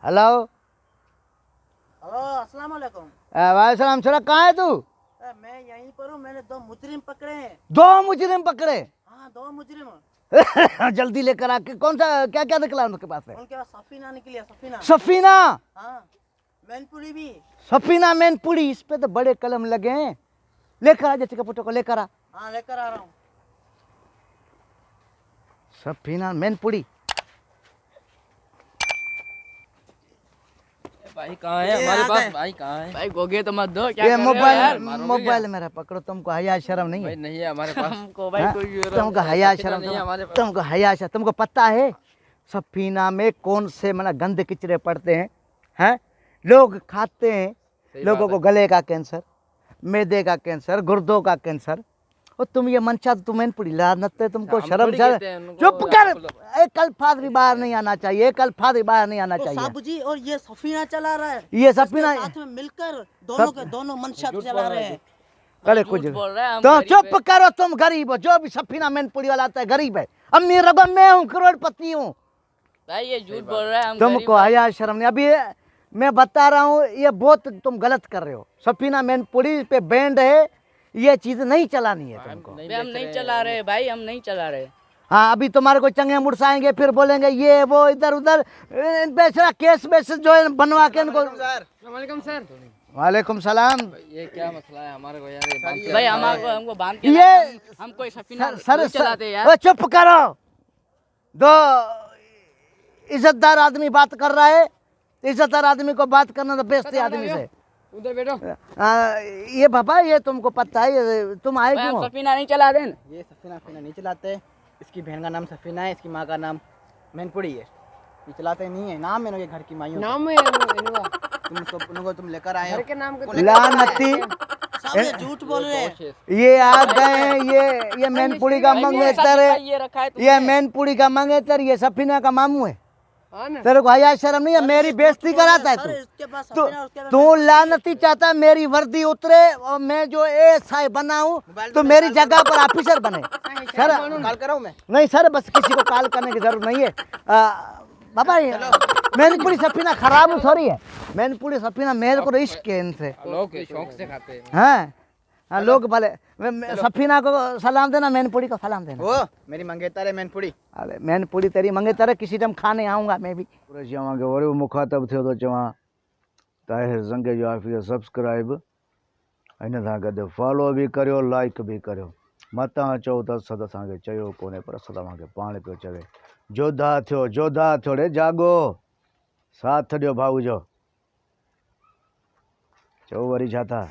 Hello hello अस्सलाम वालेकुम। वालेकुम सलाम। छोरा कहाँ है तू? मैं यहीं पर हूँ। मैंने 2 मुजरिम पकड़े हैं। 2 मुजरिम पकड़े? हाँ 2 मुजरिम। जल्दी लेकर आके। कौन सा क्या क्या निकला उनके पास में? उनके पास सफीना निकली है। सफीना सफीना? हाँ मैनपुरी भी। सफीना मैनपुरी, इस पे तो बड़े कलम लगे हैं। लेकर आ जैसे कपुटो को लेकर आ। हाँ लेकर आ रहा हूँ। सफीना मैनपुरी। भाई कहाँ है हमारे पास? भाई कहाँ है? भाई गोगे तो मत दो। क्या ये कर रहे हो यार? मोबाइल मेरा पकड़ो। तुमको हया शर्म नहीं भाई है? नहीं है हमारे पास। हमको भाई हाँ? कोई तुमको हया शर्म नहीं है हमारे पास। तुमको हया शर्म तुमको पता है सफीना में कौन से गंदे किचरे पड़ते हैं? हैं? लोग खाते हैं, लोगों को गले का कैंसर, मैदे का कैंसर, गुर्दों का कैंसर। और तुम ये मनचा तुम मैनपुरी लानत है। तुमको शर्म चुप कर। एक अल्फाज भी बाहर नहीं आना चाहिए। एक अल्फाज भी बाहर नहीं आना चाहिए। साहब जी और ये सफीना चला रहा है। ये सफीना साथ में मिलकर दोनों के दोनों मंशा चला रहे हैं। करे कुछ तो चुप करो। तुम गरीब हो। जो भी सफीना मैनपुरी वाला आता है गरीब है। अमीर रगम मैं हूँ, करोड़पति हूँ। भाई ये झूठ बोल रहा है। हम तुमको हया शर्म नहीं। अभी मैं बता रहा हूँ, ये बहुत तुम गलत कर रहे हो। सफीना मैनपुरी पे बैंड है, ये चीज नहीं चलानी है तुमको। हम नहीं चला रहे भाई, हम नहीं चला रहे। हाँ अभी तुम्हारे को चंगे मुड़साएंगे, फिर बोलेंगे ये वो इधर उधर। इन पे सारा केस बेस जो है बनवा के इनको। वालेकुम सर। वालेकुम सलाम। ये क्या मसला है हमारे को यार? ये भाई हमको बांध के ये हम कोई सफीना सर चलाते यार। ओ चुप करो। 2 इज्जतदार आदमी बात कर रहा है। इज्जतदार आदमी को बात करना तो बेइज्जती आदमी से। उधर बैठो। ये बाबा ये तुमको पता है ये तुम आए क्यों? सफीना नहीं चला देन। ये सफीना नहीं चलाते। इसकी बहन का नाम सफीना है, इसकी माँ का नाम मैनपुरी है। ये चलाते नहीं है। नाम है इनके घर की माइयों नाम है तुम लेकर आए हो। घर के नाम को लानती। ये झूठ बोल रहे हैं। ये आ गए हैं। ये मैनपुरी का मंगेतर है। ये रखा है ये मैनपुरी का मंगेतर, ये सफीना का मामू है। तेरे को हया शर्म नहीं है? मेरी बेइज्जती कराता है तू। तू लानती चाहता है मेरी वर्दी उतरे और मैं जो एएसआई बना हूँ तो मेरी जगह पर ऑफिसर बने। सर कॉल कराऊं मैं? नहीं सर, बस किसी को कॉल करने की जरूरत नहीं है। बाबा ये मैनपुरी सफीना खराब हो थोड़ी है। मैनपुरी सफीना मेरे को इश्क है इनसे। लोग शौक से खाते हैं। हाँ हाँ लोग भले। सफीना को सलाम देना, मैनपुरी को सलाम देना। वो मेरी मंगेतर है मैनपुरी। अरे मैनपुरी तेरी मंगेतर है। किसी टाइम खाने आऊंगा मैं भी। पूरे चवां के वरी मुखातब थियो तो चवां ताहिर ज़ंगे जो आफिया सब्सक्राइब इन सां गॾु फॉलो भी करियो, लाइक भी करियो। मतां चओ त सद असांखे चयो कोन्हे, पर सद तव्हांखे पाण पियो चवे। जोधा थियो रे जागो। साथ ॾियो भाऊ जो। चओ वरी छा था?